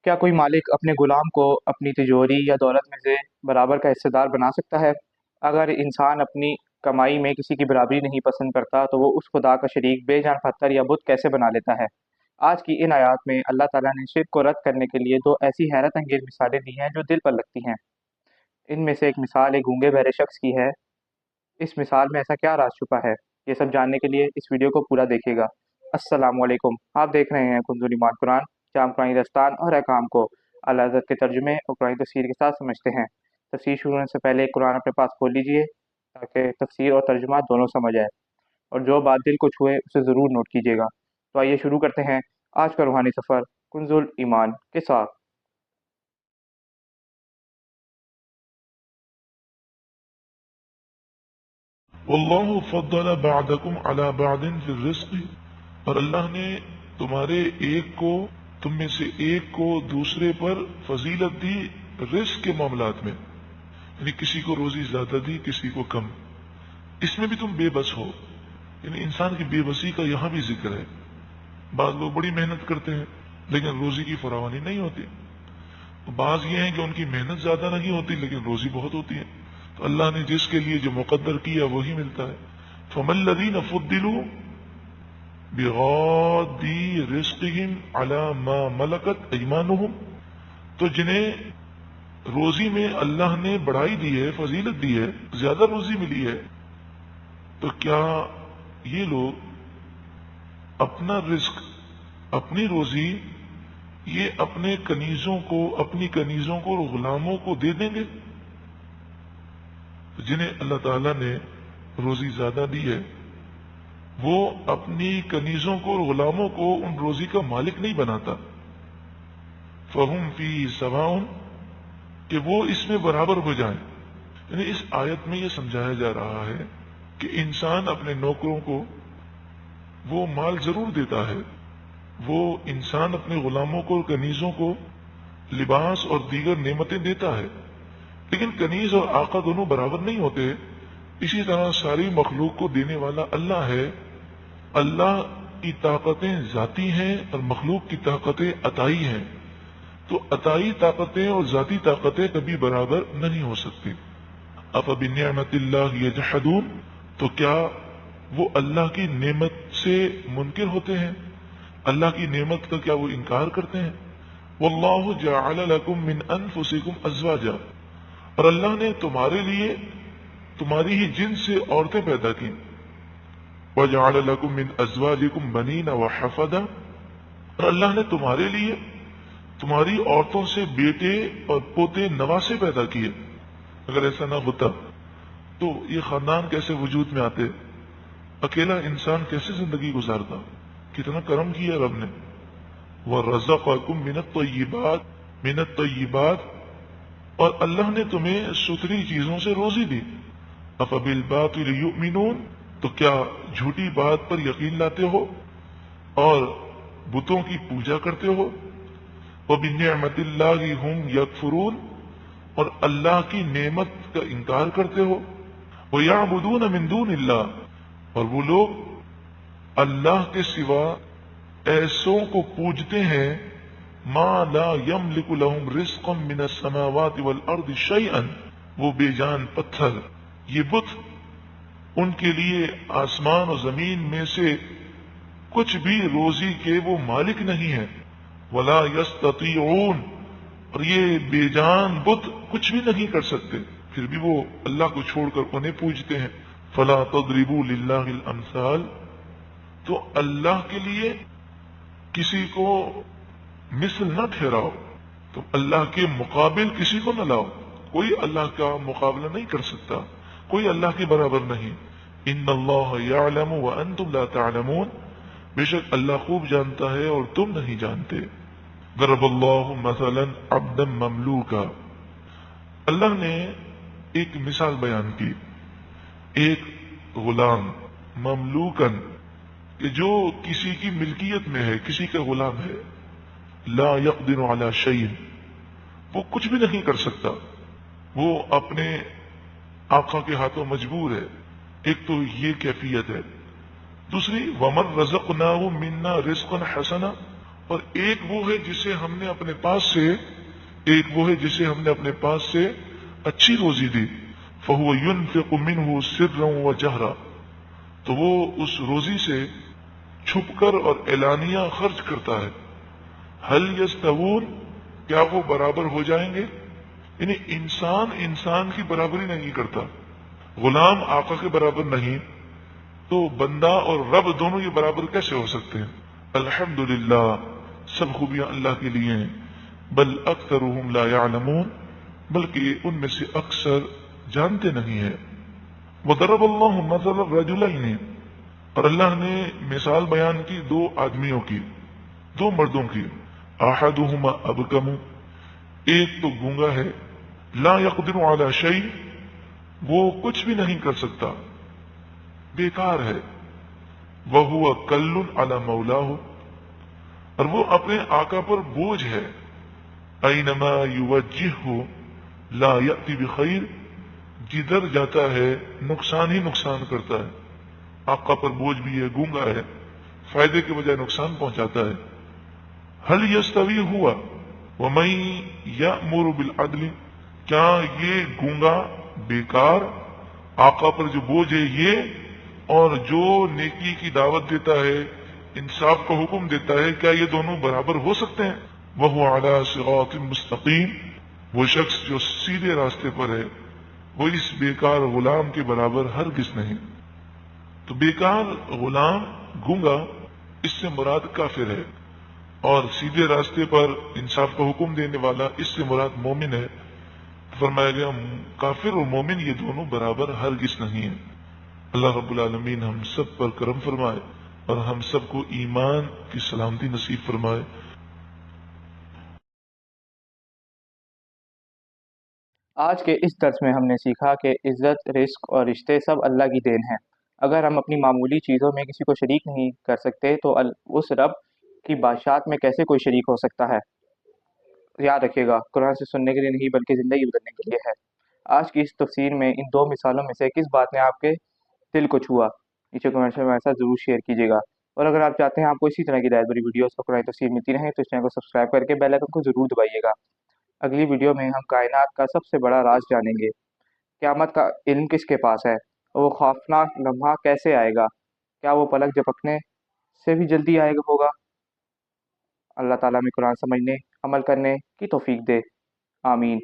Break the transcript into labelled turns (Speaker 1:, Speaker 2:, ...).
Speaker 1: کیا کوئی مالک اپنے غلام کو اپنی تجوری یا دولت میں سے برابر کا حصہ دار بنا سکتا ہے؟ اگر انسان اپنی کمائی میں کسی کی برابری نہیں پسند کرتا تو وہ اس خدا کا شریک بے جان پتھر یا بت کیسے بنا لیتا ہے؟ آج کی ان آیات میں اللہ تعالیٰ نے شرک کو رد کرنے کے لیے دو ایسی حیرت انگیز مثالیں دی ہیں جو دل پر لگتی ہیں۔ ان میں سے ایک مثال ایک گونگے بہرے شخص کی ہے۔ اس مثال میں ایسا کیا راز چھپا ہے؟ یہ سب جاننے کے لیے اس ویڈیو کو پورا دیکھیے گا۔ السلام علیکم، آپ دیکھ رہے ہیں کنز ایمان قرآن، جہاں ہم قرآنی داستان اور احکام کو اعلیٰ حضرت کے ترجمے اور قرآنی تفسیر کے ساتھ سمجھتے ہیں۔ تفسیر شروع ہونے سے پہلے قرآن اپنے پاس کھول لیجئے تاکہ تفسیر اور ترجمہ دونوں سمجھ آئے، اور جو بات دل کو چھوئے اسے ضرور نوٹ کیجیے گا۔ تو آئیے شروع کرتے ہیں آج کا روحانی سفر کنز ایمان کے ساتھ۔
Speaker 2: واللہ فضل بعضکم علی بعض فی الرزق، اور اللہ نے تم میں سے ایک کو دوسرے پر فضیلت دی رزق کے معاملات میں، یعنی کسی کو روزی زیادہ دی کسی کو کم۔ اس میں بھی تم بے بس ہو، یعنی انسان کی بے بسی کا یہاں بھی ذکر ہے۔ بعض لوگ بڑی محنت کرتے ہیں لیکن روزی کی فراوانی نہیں ہوتی، بعض یہ ہیں کہ ان کی محنت زیادہ نہیں ہوتی لیکن روزی بہت ہوتی ہے۔ تو اللہ نے جس کے لیے جو مقدر کیا وہی ملتا ہے۔ فَمَا الَّذِينَ فُضِّلُوا بِغَادِّي رِزْقِهِمْ عَلَى مَا مَلَكَتْ أَيْمَانُهُمْ، تو جنہیں روزی میں اللہ نے بڑھائی دی ہے، فضیلت دی ہے، زیادہ روزی ملی ہے، تو کیا یہ لوگ اپنا رزق، اپنی روزی یہ اپنے کنیزوں کو، اپنی کنیزوں کو اور غلاموں کو دے دیں گے؟ جنہیں اللہ تعالیٰ نے روزی زیادہ دی ہے وہ اپنی کنیزوں کو اور غلاموں کو ان روزی کا مالک نہیں بناتا۔ فَهُمْ فِي سَوَاءٌ، کہ وہ اس میں برابر ہو جائیں۔ یعنی اس آیت میں یہ سمجھایا جا رہا ہے کہ انسان اپنے نوکروں کو وہ مال ضرور دیتا ہے، وہ انسان اپنے غلاموں کو اور کنیزوں کو لباس اور دیگر نعمتیں دیتا ہے، لیکن کنیز اور آقا دونوں برابر نہیں ہوتے۔ اسی طرح ساری مخلوق کو دینے والا اللہ ہے۔ اللہ کی طاقتیں ذاتی ہیں اور مخلوق کی طاقتیں عطائی ہیں، تو عطائی طاقتیں اور ذاتی طاقتیں کبھی برابر نہیں ہو سکتی۔ افبنعمت اللہ یجحدون، تو کیا وہ اللہ کی نعمت سے منکر ہوتے ہیں؟ اللہ کی نعمت کا کیا وہ انکار کرتے ہیں؟ واللہ جعل لکم من انفسکم ازواجا، اور اللہ نے تمہارے لیے تمہاری ہی جنس سے عورتیں پیدا کی۔ وجعل لکم من ازواجکم بنین وحفدا، اور اللہ نے تمہارے لیے تمہاری عورتوں سے بیٹے اور پوتے نواسے پیدا کیے۔ اگر ایسا نہ ہوتا تو یہ خاندان کیسے وجود میں آتے؟ اکیلا انسان کیسے زندگی گزارتا؟ کتنا کرم کیا رب نے۔ وَرَزَقَكُم مِّنَ الطَّيِّبَاتِ، اور اللہ نے تمہیں ستھری چیزوں سے روزی دی۔ أَفَبِالْبَاطِلِ يُؤْمِنُونَ، تو کیا جھوٹی بات پر یقین لاتے ہو اور بتوں کی پوجا کرتے ہو؟ وَبِنِعْمَةِ اللَّهِ هُمْ يَكْفُرُونَ، اور اللہ کی نعمت کا انکار کرتے ہو۔ وَيَعْبُدُونَ مِن دُونِ اللَّهِ، اور وہ لوگ اللہ کے سوا ایسوں کو پوجتے ہیں ما لا یملک لہم رزقا من السماوات والارض شیئا، وہ بے جان پتھر، یہ بت ان کے لیے آسمان و زمین میں سے کچھ بھی روزی کے وہ مالک نہیں ہیں۔ ولا یستطیعون، اور یہ بے جان بت کچھ بھی نہیں کر سکتے، پھر بھی وہ اللہ کو چھوڑ کر انہیں پوجتے ہیں۔ فلا تضربوا للہ الامثال، تو اللہ کے لیے کسی کو مثل نہ ٹھہراؤ، تم اللہ کے مقابل کسی کو نہ لاؤ، کوئی اللہ کا مقابلہ نہیں کر سکتا، کوئی اللہ کے برابر نہیں۔ ان اللہ یعلم وانتم لا تعلمون، بے شک اللہ خوب جانتا ہے اور تم نہیں جانتے۔ ضرب اللہ مثلا عبدا مملوکا، اللہ نے ایک مثال بیان کی، ایک غلام مملوکن، کہ جو کسی کی ملکیت میں ہے، کسی کا غلام ہے، لا یقدر علی شیء، وہ کچھ بھی نہیں کر سکتا، وہ اپنے آقا کے ہاتھوں مجبور ہے۔ ایک تو یہ کیفیت ہے۔ دوسری ومن رزقناہ منا رزقا حسنا، اور ایک وہ ہے جسے ہم نے اپنے پاس سے اچھی روزی دی، فہو ينفق منہ سرا وجہرا، تو وہ اس روزی سے چھپ کر اور اعلانیہ خرچ کرتا ہے۔ حل یستوون، کیا وہ برابر ہو جائیں گے؟ یعنی انسان کی برابری نہیں کرتا، غلام آقا کے برابر نہیں، تو بندہ اور رب دونوں یہ برابر کیسے ہو سکتے ہیں؟ الحمدللہ، سب خوبیاں اللہ کے لیے ہیں، بل اکثرهم لا يعلمون، بلکہ ان میں سے اکثر جانتے نہیں ہیں۔ وضرب اللہ مثلا الرجلین، اور اللہ نے مثال بیان کی دو آدمیوں کی، دو مردوں کی، احدہما ابکم، ایک تو گونگا ہے، لا یقدر علی شیء، وہ کچھ بھی نہیں کر سکتا، بیکار ہے، وہو کل علی مولاہ، اور وہ اپنے آقا پر بوجھ ہے، اینما یوجہہ لا یأتی بخیر، جدھر جاتا ہے نقصان ہی نقصان کرتا ہے، آقا پر بوجھ بھی ہے، گونگا ہے، فائدے کے بجائے نقصان پہنچاتا ہے۔ حل یستوی ہوا ومن یأمر بالعدل، کیا یہ گونگا بیکار، آقا پر جو بوجھ ہے یہ، اور جو نیکی کی دعوت دیتا ہے، انصاف کا حکم دیتا ہے، کیا یہ دونوں برابر ہو سکتے ہیں؟ وہو علی صراط مستقیم، وہ شخص جو سیدھے راستے پر ہے، وہ اس بیکار غلام کے برابر ہرگز نہیں۔ تو بیکار غلام، گونگا، اس سے مراد کافر ہے، اور سیدھے راستے پر انصاف کا حکم دینے والا، اس سے مراد مومن ہے۔ فرمایا گیا کافر اور مومن یہ دونوں برابر ہرگز نہیں ہیں۔ اللہ رب العالمین ہم سب پر کرم فرمائے اور ہم سب کو ایمان کی سلامتی نصیب فرمائے۔
Speaker 1: آج کے اس درس میں ہم نے سیکھا کہ عزت، رزق اور رشتے سب اللہ کی دین ہیں۔ اگر ہم اپنی معمولی چیزوں میں کسی کو شریک نہیں کر سکتے تو اس رب کی بادشاہت میں کیسے کوئی شریک ہو سکتا ہے؟ یاد رکھیے گا، قرآن سے سننے کے لیے نہیں بلکہ زندگی بدلنے کے لیے ہے۔ آج کی اس تفسیر میں ان دو مثالوں میں سے کس بات نے آپ کے دل کو چھوا؟ نیچے کمنٹ میں ایسا ضرور شیئر کیجیے گا، اور اگر آپ چاہتے ہیں آپ کو اسی طرح کی رائے بری ویڈیوز اور قرآن تفسیر ملتی رہیں تو اس چینل کو سبسکرائب کر کے بیل آئیکن کو ضرور دبائیے گا۔ اگلی ویڈیو میں ہم کائنات کا سب سے بڑا راز جانیں گے، قیامت کا علم کس کے پاس ہے، اور وہ خوفناک لمحہ کیسے آئے گا، کیا وہ پلک جھپکنے سے بھی جلدی آئے گا ہوگا؟ اللہ تعالیٰ میں قرآن سمجھنے، عمل کرنے کی توفیق دے، آمین۔